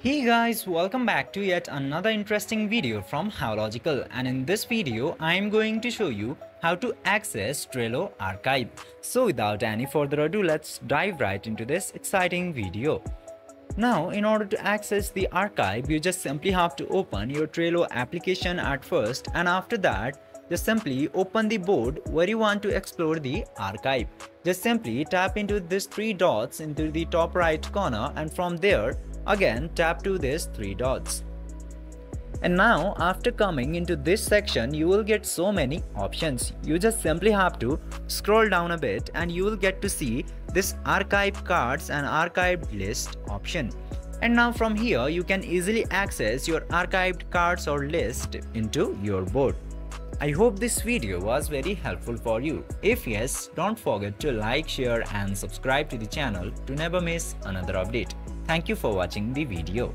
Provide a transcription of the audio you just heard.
Hey guys, welcome back to yet another interesting video from Howlogical, and in this video I am going to show you how to access Trello archive. So without any further ado, let's dive right into this exciting video. Now, in order to access the archive, you just simply have to open your Trello application at first, and after that just simply open the board where you want to explore the archive. Just simply tap into these three dots into the top right corner, and from there again tap to these three dots. And now after coming into this section, you will get so many options. You just simply have to scroll down a bit and you will get to see this archive cards and archived list option. And now from here you can easily access your archived cards or list into your board. I hope this video was very helpful for you. If yes, don't forget to like, share and subscribe to the channel to never miss another update. Thank you for watching the video.